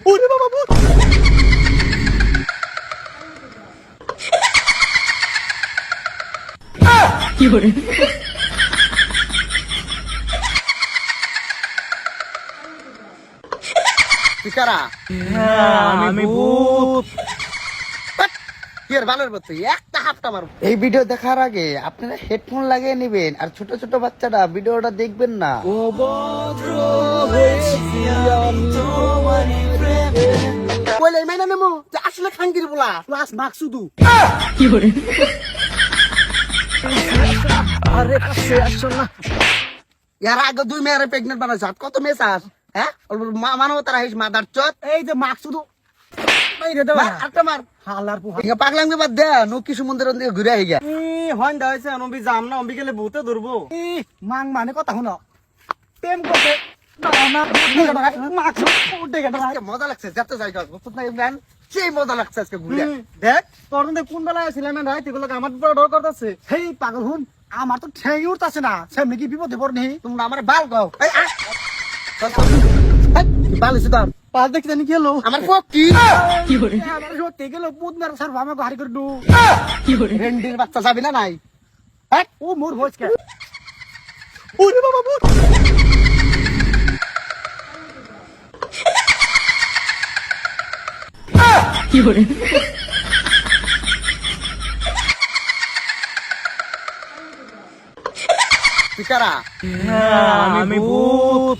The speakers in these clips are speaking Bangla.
ওরে বাবা ভূত! কি করে? তুই কারা? আমি ভূত। কি আর ভালোর মতো একটা হাফটা মারব। এই ভিডিও দেখার আগে আপনারা হেডফোন লাগিয়ে নেবেন আর ছোট ছোট বাচ্চারা ভিডিওটা দেখবেন না। কইলে মাইনা নেমো যে আসলে খাঙ্গির বলা প্লাস মার্কস শুধু। কি করে? আরে কাছে আসছো না। ইয়ার আগে 2 মেয়েরে প্রেগনেন্ট বানাইছ কত মেয়ে চাস? হ্যাঁ মানবতার হাইস মাদার চোদ। এই যে মার্কস শুধু মাইরে দাও একটা মার হালার পুহা। ইয়া পাগলামি বাদ দে নকি সমুদ্রের দিকে ঘুরে আই গা। হন দাইছে অম্বি যাম না অম্বি গেলে ভূতে ধরবো। মাং মানে কথা শুনো প্রেম করতে মজা লাগছে যেতে জায়গা সেই মজা লাগছে আজকে ঘুরে। দেখ তোর কোন বেলায় ছিলাম না এগুলো আমার বড় ডর করতেছে। হেই পাগল হুন আমার তো ঠেই উঠতেছে না সামনে কি বিপদে পড়নি তোমরা আমার বাল গাও বাল এসে তার পাঁচ দেখি জানি গেল আমার পক্ষী কি করে? আমার সত্যি গেল বুধ মেরে সার আমাকে হারি করে দু কি করে? রেন্ডির বাচ্চা যাবি না নাই হ্যাঁ ও মোর ভোজ কে ওরে বাবা ভূত কি করে? তুই কারা? আমি ভূত।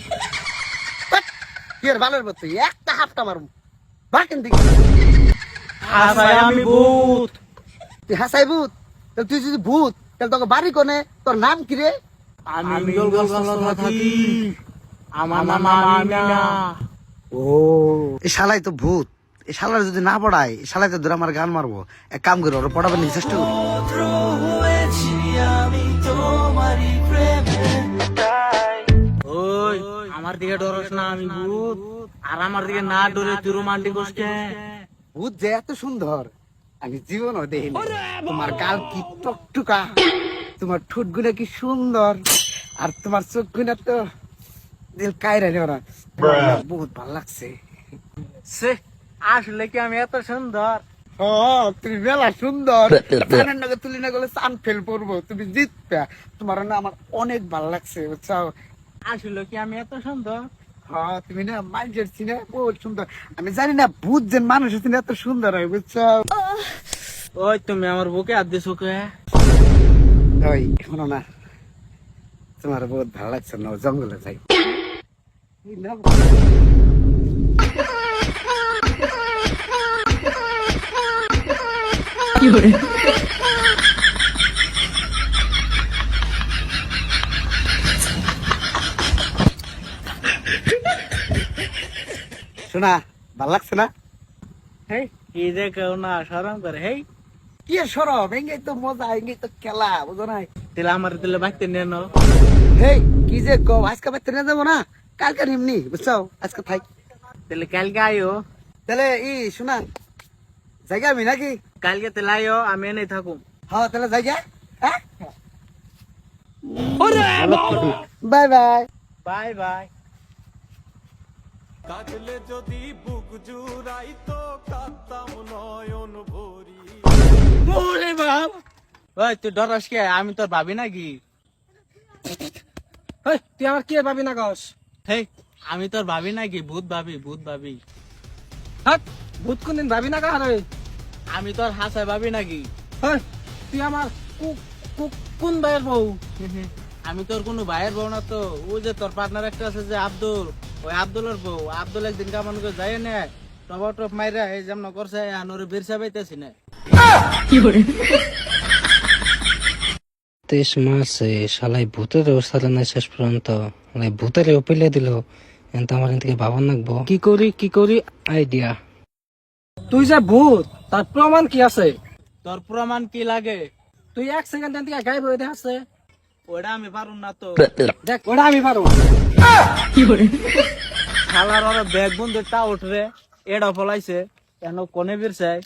কি আর ভালোর মতো একটা হাফটা মারব বাকেন দিকে। আমি ভূত। তুই হাসাই ভূত তাহলে তুই যদি ভূত তাহলে তোকে বাড়ি কোনে তোর নাম কি রে? আমি গোলগোলা থাকি। আমার নাম আমিনা। ও এই শালাই তো ভূত। এই শালার যদি না পড়ায় এই শালাই তো ধরে আমার গান মারবো। এক কাম করো ওরা পড়াবেন না চেষ্টা করো। ওই আমার দিকে ডরস না আমি ভূত। আর আমার দিকে না ডরে তুই রোমান্টিক করছে। ভূত যে এত সুন্দর আমি জীবনও দেখিনি। তোমার গাল কি টকটুকা, তোমার ঠোঁট গুলো কি সুন্দর, আর তোমার চোখ গুলো তো দিল কায়রা নেওয়া। বহুত ভালো লাগছে। সে আসলে কি আমি এত সুন্দর? ও তুমি মেলা সুন্দর। চানের নাগে তুলি না গেলে চান ফেল পড়বো তুমি জিতবে। তোমার না আমার অনেক ভালো লাগছে বুঝছো। আসলে কি আমি এত সুন্দর? হ্যাঁ তুমি না মাইন্ডের চিনে বহুত সুন্দর। আমি জানি না ভূত যে মানুষের চিনে এত সুন্দর হয় বুঝছো। ওই তুমি আমার বুকে হাত দিছো কে? ওই শোনো না তোমার বহুত ভালো লাগছে না জঙ্গলে যাই। কি করে? শোনা ভাল লাগছে না? হেই কি যে কেউ না শরম করে। হেই কি আর সরব এঙ্গেই তো মজা এঙ্গেই তো খেলা বুঝো নাই। তাহলে আমার দিলে বাইতে নিয়ে নাও। হেই কি যে কও আজকে বাইতে নিয়ে যাবো না কালকে নিমনি বুঝছো। আজকে থাক তাহলে কালকে আইও। তাহলে শোনা জায়গা আমি নাকি? কালকে তাহলে আইও আমি এনে থাকুম। হ্যাঁ তাহলে জায়গা হ্যাঁ বাই বাই বাই বাই। কাটলে যদি বুক জুড়াই তো কাঁদতাম নয়ন ভরি। ওরে বাপ ওই তুই ডরাস কে? আমি তোর ভাবি নাকি? তুই আমার কি পাবি না কস? হেই আমি তোর ভাবি নাকি? ভূত ভাবি ভূত ভাবি। ভূত কোনদিন ভাবি না কাহারে? আমি তোর হাসায় ভাবি নাকি? তুই আমার কোন ভাইয়ের বউ? আমি তোর কোনো ভাইয়ের বউ না তো। ওই যে তোর পার্টনার একটা আছে যে আব্দুল, ওই আব্দুলের বউ। আব্দুল একদিন কামান করে যায় না টপ টপ মাইরা এই যেমন করছে আনোরে বেরসা পাইতেছি না। কি করে? 23 মাসে শালাই ভূতের অবস্থা নাই শেষ পর্যন্ত। ভূতের পেলে দিল কিন্তু আমার থেকে ভাবন লাগবো কি করি আইডিয়া। তুই যে ভূত তার প্রমাণ কি আছে? তোর প্রমাণ কি লাগে? তুই 1 সেকেন্ড থেকে গায়েব হয়ে দেখাচ্ছে। ওটা আমি পারুম না তো। দেখ ওটা আমি পারো। কি করে? শালার ওরা ব্যাগ বন্ধু টা উঠরে এডা ফলাইছে এখন কোনে বেরছায়